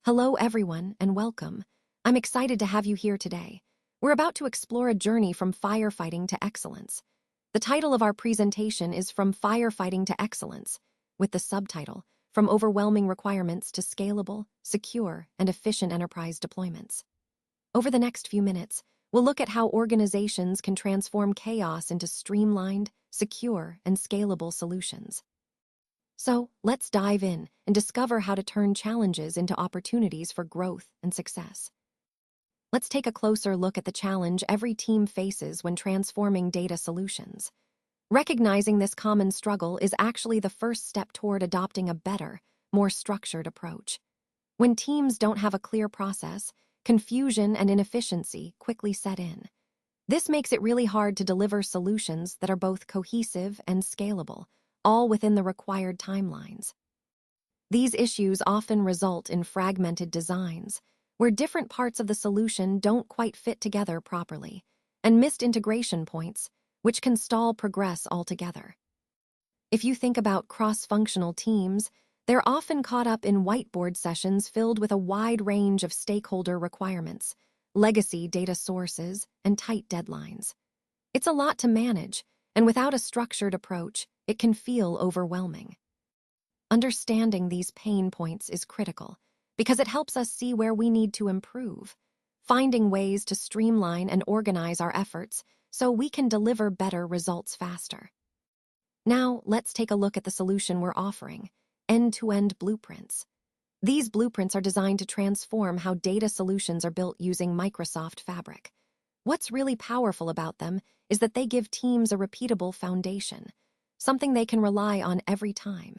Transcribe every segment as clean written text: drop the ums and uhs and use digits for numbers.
Hello, everyone, and welcome. I'm excited to have you here today. We're about to explore a journey from firefighting to excellence. The title of our presentation is From Firefighting to Excellence, with the subtitle, From Overwhelming Requirements to Scalable, Secure, and Efficient Enterprise Deployments. Over the next few minutes, we'll look at how organizations can transform chaos into streamlined, secure, and scalable solutions. So, let's dive in and discover how to turn challenges into opportunities for growth and success. Let's take a closer look at the challenge every team faces when transforming data solutions. Recognizing this common struggle is actually the first step toward adopting a better, more structured approach. When teams don't have a clear process, confusion and inefficiency quickly set in. This makes it really hard to deliver solutions that are both cohesive and scalable, all within the required timelines. These issues often result in fragmented designs, where different parts of the solution don't quite fit together properly, and missed integration points, which can stall progress altogether. If you think about cross-functional teams, they're often caught up in whiteboard sessions filled with a wide range of stakeholder requirements, legacy data sources, and tight deadlines. It's a lot to manage, and without a structured approach, it can feel overwhelming. Understanding these pain points is critical because it helps us see where we need to improve, finding ways to streamline and organize our efforts so we can deliver better results faster. Now, let's take a look at the solution we're offering, end-to-end blueprints. These blueprints are designed to transform how data solutions are built using Microsoft Fabric. What's really powerful about them is that they give teams a repeatable foundation, something they can rely on every time.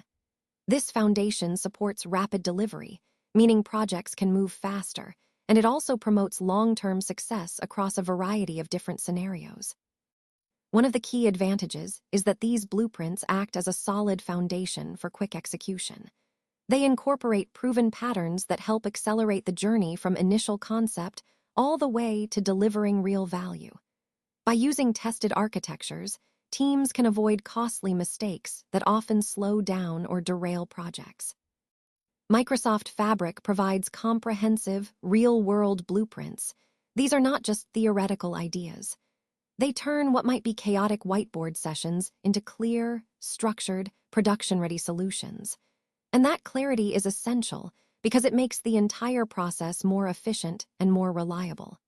This foundation supports rapid delivery, meaning projects can move faster, and it also promotes long-term success across a variety of different scenarios. One of the key advantages is that these blueprints act as a solid foundation for quick execution. They incorporate proven patterns that help accelerate the journey from initial concept all the way to delivering real value. By using tested architectures, teams can avoid costly mistakes that often slow down or derail projects. Microsoft Fabric provides comprehensive, real-world blueprints. These are not just theoretical ideas. They turn what might be chaotic whiteboard sessions into clear, structured, production-ready solutions. And that clarity is essential because it makes the entire process more efficient and more reliable.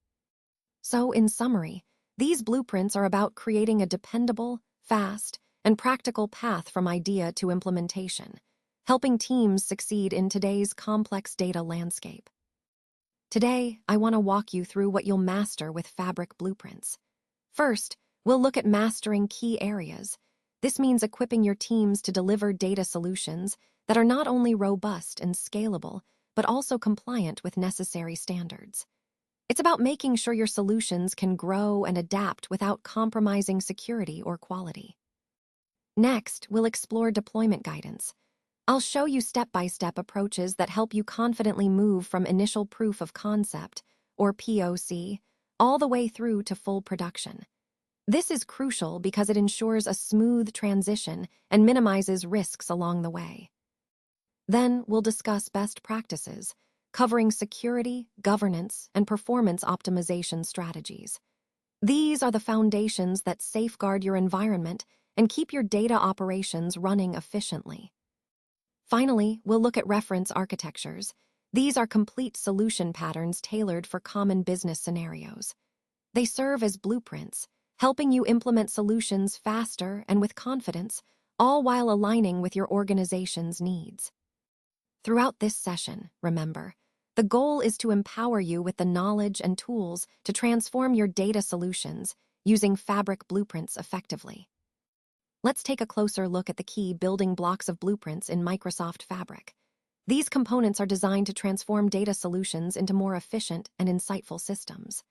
So, in summary, these blueprints are about creating a dependable, fast, and practical path from idea to implementation, helping teams succeed in today's complex data landscape. Today, I want to walk you through what you'll master with Fabric blueprints. First, we'll look at mastering key areas. This means equipping your teams to deliver data solutions that are not only robust and scalable, but also compliant with necessary standards. It's about making sure your solutions can grow and adapt without compromising security or quality. Next, we'll explore deployment guidance. I'll show you step-by-step approaches that help you confidently move from initial proof of concept, or POC, all the way through to full production. This is crucial because it ensures a smooth transition and minimizes risks along the way. Then, we'll discuss best practices, covering security, governance, and performance optimization strategies. These are the foundations that safeguard your environment and keep your data operations running efficiently. Finally, we'll look at reference architectures. These are complete solution patterns tailored for common business scenarios. They serve as blueprints, helping you implement solutions faster and with confidence, all while aligning with your organization's needs. Throughout this session, remember, the goal is to empower you with the knowledge and tools to transform your data solutions using Fabric blueprints effectively. Let's take a closer look at the key building blocks of blueprints in Microsoft Fabric. These components are designed to transform data solutions into more efficient and insightful systems.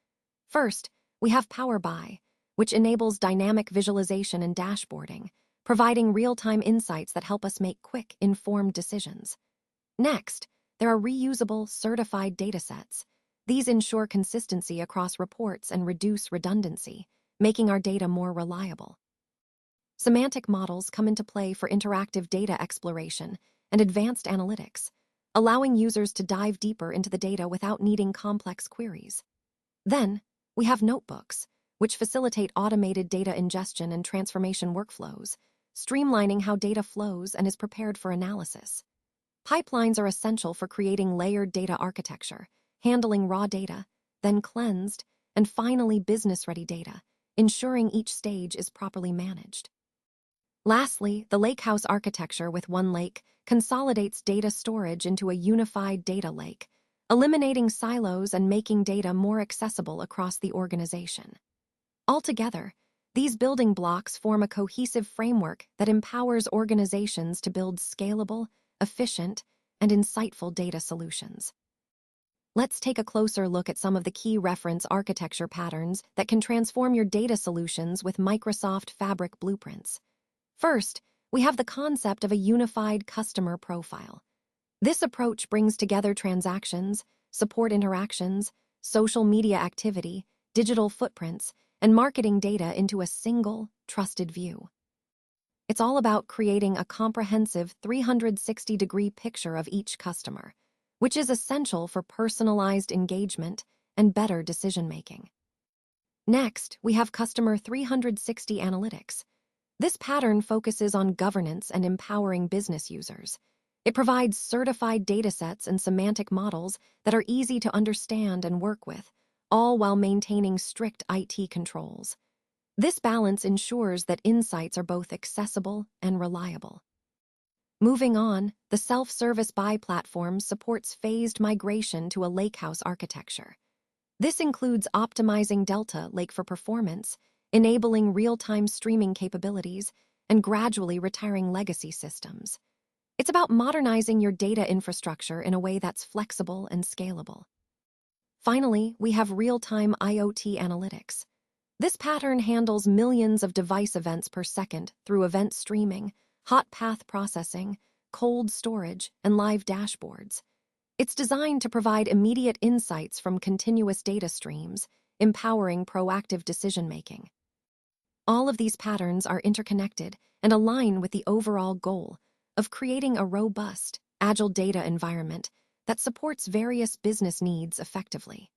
First, we have Power BI, which enables dynamic visualization and dashboarding, providing real-time insights that help us make quick, informed decisions. Next, there are reusable, certified datasets. These ensure consistency across reports and reduce redundancy, making our data more reliable. Semantic models come into play for interactive data exploration and advanced analytics, allowing users to dive deeper into the data without needing complex queries. Then, we have notebooks, which facilitate automated data ingestion and transformation workflows, streamlining how data flows and is prepared for analysis. Pipelines are essential for creating layered data architecture, handling raw data, then cleansed, and finally business-ready data, ensuring each stage is properly managed. Lastly, the lakehouse architecture with one lake consolidates data storage into a unified data lake, eliminating silos and making data more accessible across the organization. Altogether, these building blocks form a cohesive framework that empowers organizations to build scalable, efficient, and insightful data solutions. Let's take a closer look at some of the key reference architecture patterns that can transform your data solutions with Microsoft Fabric blueprints. First, we have the concept of a unified customer profile. This approach brings together transactions, support interactions, social media activity, digital footprints, and marketing data into a single, trusted view. It's all about creating a comprehensive 360-degree picture of each customer, which is essential for personalized engagement and better decision-making. Next, we have Customer 360 Analytics. This pattern focuses on governance and empowering business users. It provides certified datasets and semantic models that are easy to understand and work with, all while maintaining strict IT controls. This balance ensures that insights are both accessible and reliable. Moving on, the self-service buy platform supports phased migration to a lakehouse architecture. This includes optimizing Delta Lake for performance, enabling real-time streaming capabilities, and gradually retiring legacy systems. It's about modernizing your data infrastructure in a way that's flexible and scalable. Finally, we have real-time IoT analytics. This pattern handles millions of device events per second through event streaming, hot path processing, cold storage, and live dashboards. It's designed to provide immediate insights from continuous data streams, empowering proactive decision-making. All of these patterns are interconnected and align with the overall goal of creating a robust, agile data environment that supports various business needs effectively.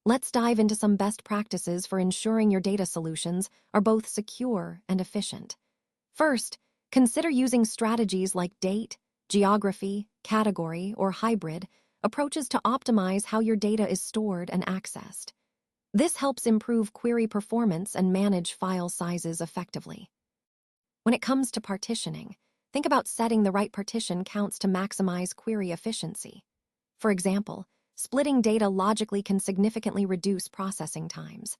Let's dive into some best practices for ensuring your data solutions are both secure and efficient. First, consider using strategies like date, geography, category, or hybrid approaches to optimize how your data is stored and accessed. This helps improve query performance and manage file sizes effectively. When it comes to partitioning, think about setting the right partition counts to maximize query efficiency. For example, splitting data logically can significantly reduce processing times.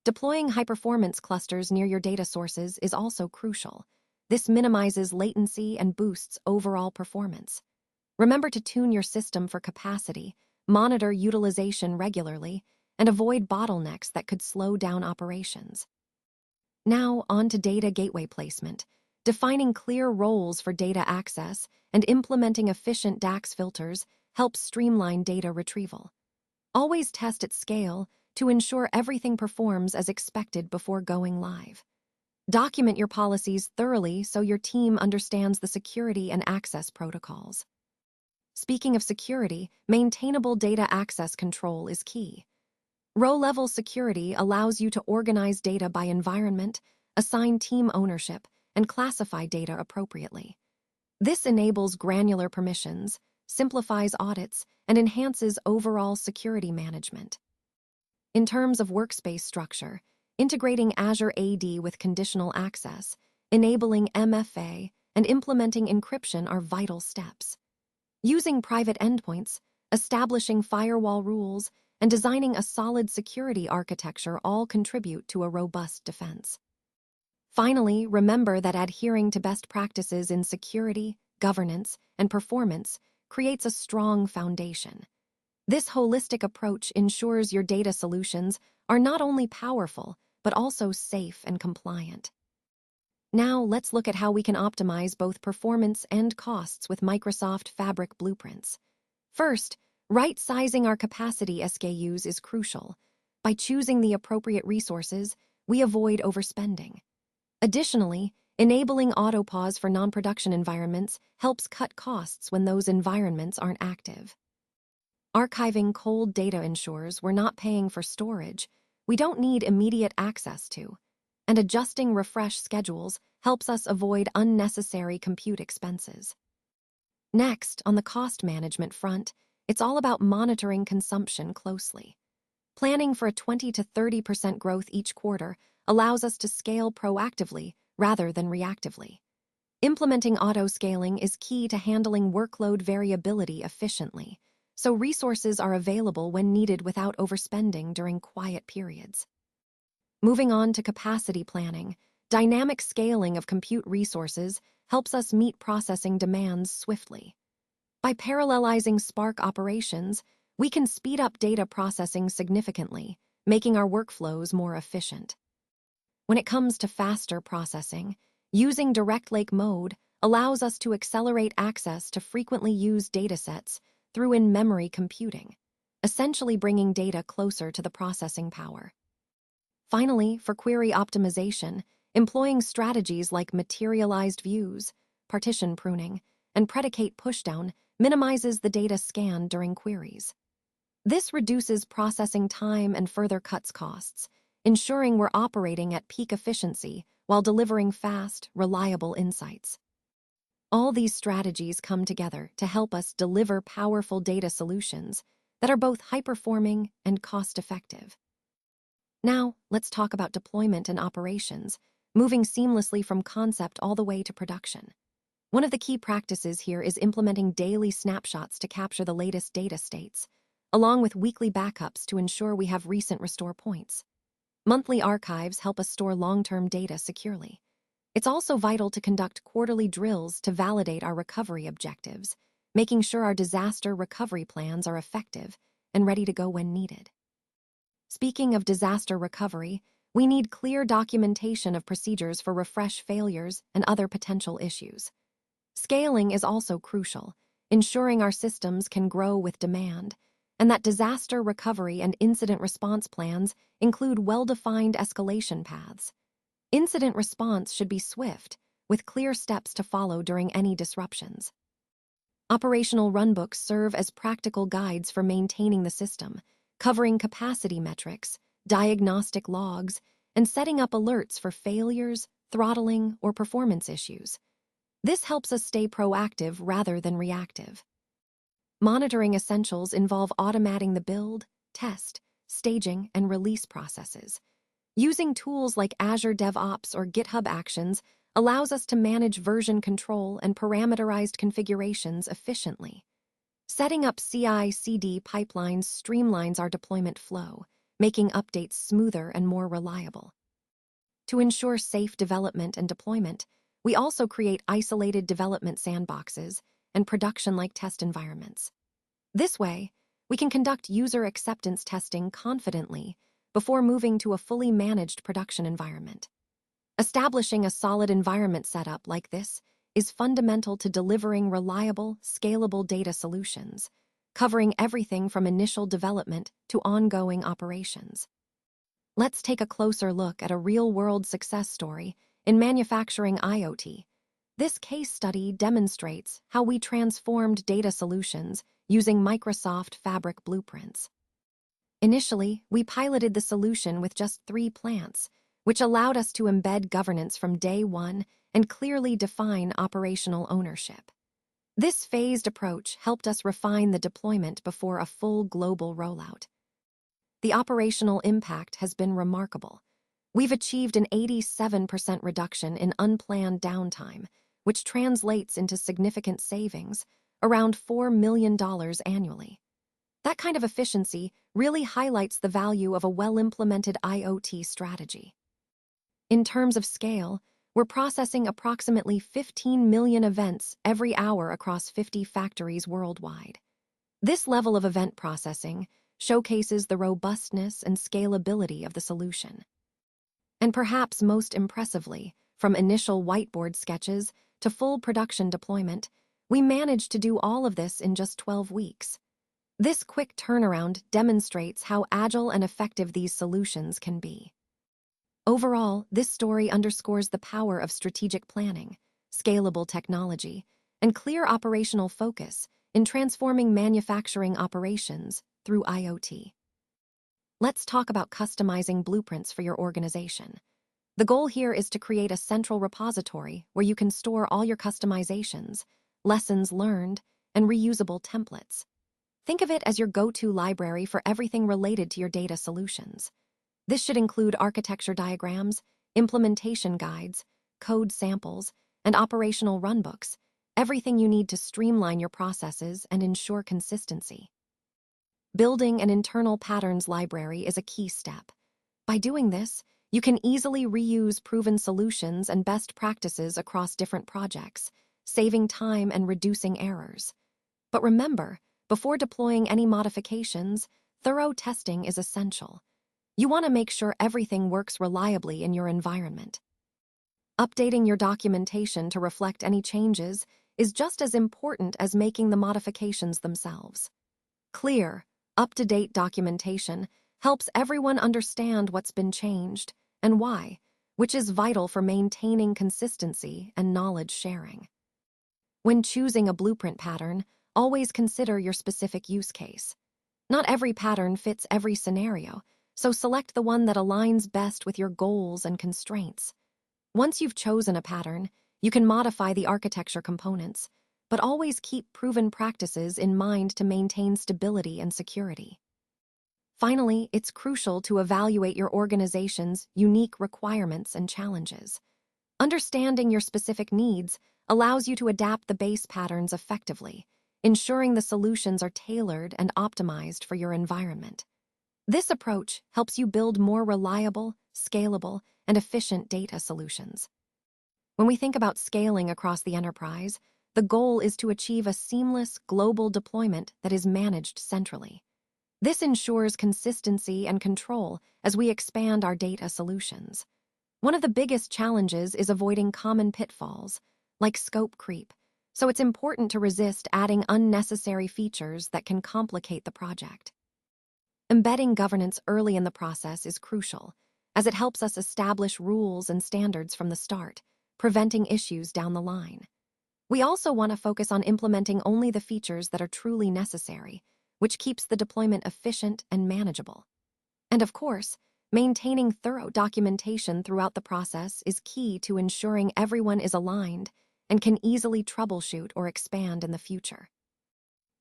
Deploying high-performance clusters near your data sources is also crucial. This minimizes latency and boosts overall performance. Remember to tune your system for capacity, monitor utilization regularly, and avoid bottlenecks that could slow down operations. Now, on to data gateway placement. Defining clear roles for data access and implementing efficient DAX filters helps streamline data retrieval. Always test at scale to ensure everything performs as expected before going live. Document your policies thoroughly so your team understands the security and access protocols. Speaking of security, maintainable data access control is key. Row-level security allows you to organize data by environment, assign team ownership, and classify data appropriately. This enables granular permissions, simplifies audits, and enhances overall security management. In terms of workspace structure, integrating Azure AD with conditional access, enabling MFA, and implementing encryption are vital steps. Using private endpoints, establishing firewall rules, and designing a solid security architecture all contribute to a robust defense. Finally, remember that adhering to best practices in security, governance, and performance creates a strong foundation. This holistic approach ensures your data solutions are not only powerful, but also safe and compliant. Now, let's look at how we can optimize both performance and costs with Microsoft Fabric blueprints. First, right-sizing our capacity SKUs is crucial. By choosing the appropriate resources, we avoid overspending. Additionally, Enabling auto-pause for non-production environments helps cut costs when those environments aren't active. Archiving cold data ensures we're not paying for storage we don't need immediate access to, and adjusting refresh schedules helps us avoid unnecessary compute expenses. Next, on the cost management front, it's all about monitoring consumption closely. Planning for a 20 to 30% growth each quarter allows us to scale proactively rather than reactively. Implementing auto-scaling is key to handling workload variability efficiently, so resources are available when needed without overspending during quiet periods. Moving on to capacity planning, dynamic scaling of compute resources helps us meet processing demands swiftly. By parallelizing Spark operations, we can speed up data processing significantly, making our workflows more efficient. When it comes to faster processing, using Direct Lake mode allows us to accelerate access to frequently used datasets through in-memory computing, essentially bringing data closer to the processing power. Finally, for query optimization, employing strategies like materialized views, partition pruning, and predicate pushdown minimizes the data scan during queries. This reduces processing time and further cuts costs, ensuring we're operating at peak efficiency while delivering fast, reliable insights. All these strategies come together to help us deliver powerful data solutions that are both high-performing and cost-effective. Now, let's talk about deployment and operations, moving seamlessly from concept all the way to production. One of the key practices here is implementing daily snapshots to capture the latest data states, along with weekly backups to ensure we have recent restore points. Monthly archives help us store long-term data securely. It's also vital to conduct quarterly drills to validate our recovery objectives, making sure our disaster recovery plans are effective and ready to go when needed. Speaking of disaster recovery, we need clear documentation of procedures for refresh failures and other potential issues. Scaling is also crucial, ensuring our systems can grow with demand, and that disaster recovery and incident response plans include well-defined escalation paths. Incident response should be swift, with clear steps to follow during any disruptions. Operational runbooks serve as practical guides for maintaining the system, covering capacity metrics, diagnostic logs, and setting up alerts for failures, throttling, or performance issues. This helps us stay proactive rather than reactive. Monitoring essentials involve automating the build, test, staging, and release processes. Using tools like Azure DevOps or GitHub Actions allows us to manage version control and parameterized configurations efficiently. Setting up CI/CD pipelines streamlines our deployment flow, making updates smoother and more reliable. To ensure safe development and deployment, we also create isolated development sandboxes and production-like test environments. This way, we can conduct user acceptance testing confidently before moving to a fully managed production environment. Establishing a solid environment setup like this is fundamental to delivering reliable, scalable data solutions, covering everything from initial development to ongoing operations. Let's take a closer look at a real-world success story in manufacturing IoT. This case study demonstrates how we transformed data solutions using Microsoft Fabric blueprints. Initially, we piloted the solution with just 3 plants, which allowed us to embed governance from day one and clearly define operational ownership. This phased approach helped us refine the deployment before a full global rollout. The operational impact has been remarkable. We've achieved an 87% reduction in unplanned downtime, which translates into significant savings, around $4 million annually. That kind of efficiency really highlights the value of a well-implemented IoT strategy. In terms of scale, we're processing approximately 15 million events every hour across 50 factories worldwide. This level of event processing showcases the robustness and scalability of the solution. And perhaps most impressively, from initial whiteboard sketches to full production deployment, we managed to do all of this in just 12 weeks. This quick turnaround demonstrates how agile and effective these solutions can be. Overall, this story underscores the power of strategic planning, scalable technology, and clear operational focus in transforming manufacturing operations through IoT. Let's talk about customizing blueprints for your organization. The goal here is to create a central repository where you can store all your customizations, lessons learned, and reusable templates. Think of it as your go-to library for everything related to your data solutions. This should include architecture diagrams, implementation guides, code samples, and operational runbooks, everything you need to streamline your processes and ensure consistency. Building an internal patterns library is a key step. By doing this, you can easily reuse proven solutions and best practices across different projects, saving time and reducing errors. But remember, before deploying any modifications, thorough testing is essential. You want to make sure everything works reliably in your environment. Updating your documentation to reflect any changes is just as important as making the modifications themselves. Clear, up-to-date documentation helps everyone understand what's been changed and why, which is vital for maintaining consistency and knowledge sharing. When choosing a blueprint pattern, always consider your specific use case. Not every pattern fits every scenario, so select the one that aligns best with your goals and constraints. Once you've chosen a pattern, you can modify the architecture components, but always keep proven practices in mind to maintain stability and security. Finally, it's crucial to evaluate your organization's unique requirements and challenges. Understanding your specific needs allows you to adapt the base patterns effectively, ensuring the solutions are tailored and optimized for your environment. This approach helps you build more reliable, scalable, and efficient data solutions. When we think about scaling across the enterprise, the goal is to achieve a seamless global deployment that is managed centrally. This ensures consistency and control as we expand our data solutions. One of the biggest challenges is avoiding common pitfalls, like scope creep, so it's important to resist adding unnecessary features that can complicate the project. Embedding governance early in the process is crucial, as it helps us establish rules and standards from the start, preventing issues down the line. We also want to focus on implementing only the features that are truly necessary, which keeps the deployment efficient and manageable. And of course, maintaining thorough documentation throughout the process is key to ensuring everyone is aligned and can easily troubleshoot or expand in the future.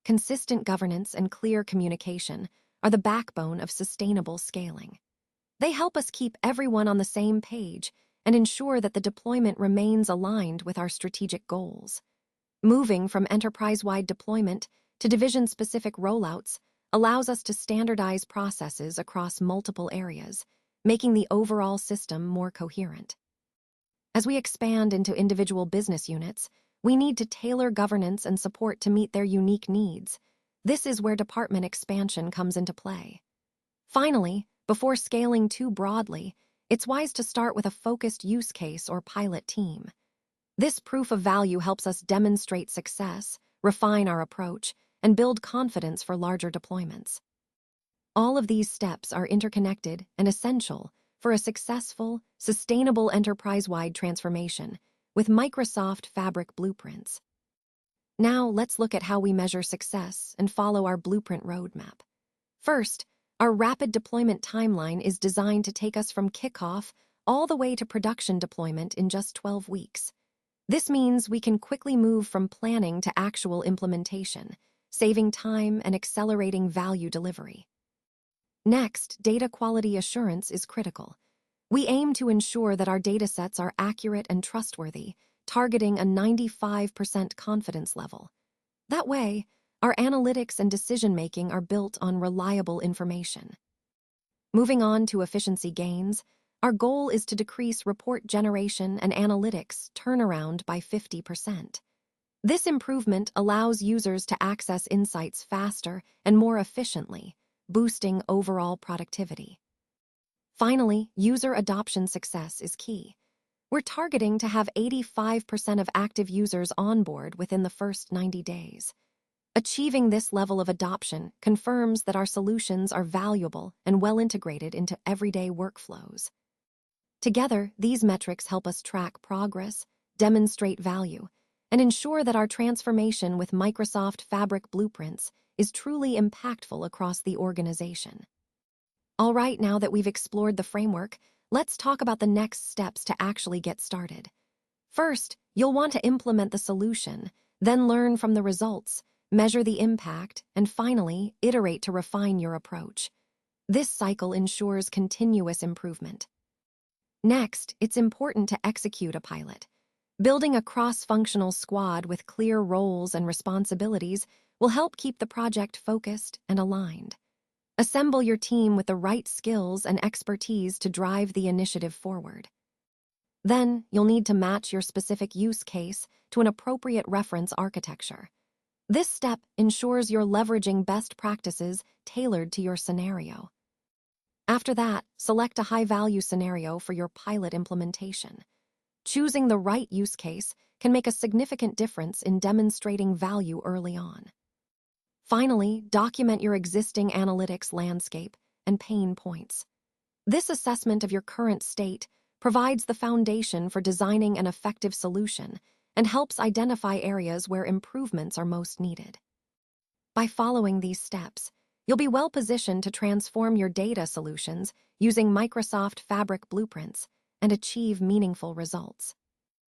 Consistent governance and clear communication are the backbone of sustainable scaling. They help us keep everyone on the same page and ensure that the deployment remains aligned with our strategic goals. Moving from enterprise-wide deployment to division-specific rollouts allows us to standardize processes across multiple areas, making the overall system more coherent. As we expand into individual business units, we need to tailor governance and support to meet their unique needs. This is where department expansion comes into play. Finally, before scaling too broadly, it's wise to start with a focused use case or pilot team. This proof of value helps us demonstrate success, refine our approach, and build confidence for larger deployments. All of these steps are interconnected and essential for a successful, sustainable enterprise-wide transformation with Microsoft Fabric blueprints. Now, let's look at how we measure success and follow our blueprint roadmap. First, our rapid deployment timeline is designed to take us from kickoff all the way to production deployment in just 12 weeks. This means we can quickly move from planning to actual implementation, saving time and accelerating value delivery. Next, data quality assurance is critical. We aim to ensure that our datasets are accurate and trustworthy, targeting a 95% confidence level. That way, our analytics and decision-making are built on reliable information. Moving on to efficiency gains, our goal is to decrease report generation and analytics turnaround by 50%. This improvement allows users to access insights faster and more efficiently, boosting overall productivity. Finally, user adoption success is key. We're targeting to have 85% of active users on board within the first 90 days. Achieving this level of adoption confirms that our solutions are valuable and well integrated into everyday workflows. Together, these metrics help us track progress, demonstrate value, and ensure that our transformation with Microsoft Fabric blueprints is truly impactful across the organization. All right, now that we've explored the framework, let's talk about the next steps to actually get started. First, you'll want to implement the solution, then learn from the results, measure the impact, and finally, iterate to refine your approach. This cycle ensures continuous improvement. Next, it's important to execute a pilot. Building a cross-functional squad with clear roles and responsibilities will help keep the project focused and aligned. Assemble your team with the right skills and expertise to drive the initiative forward. Then, you'll need to match your specific use case to an appropriate reference architecture. This step ensures you're leveraging best practices tailored to your scenario. After that, select a high-value scenario for your pilot implementation. Choosing the right use case can make a significant difference in demonstrating value early on. Finally, document your existing analytics landscape and pain points. This assessment of your current state provides the foundation for designing an effective solution and helps identify areas where improvements are most needed. By following these steps, you'll be well positioned to transform your data solutions using Microsoft Fabric blueprints and achieve meaningful results.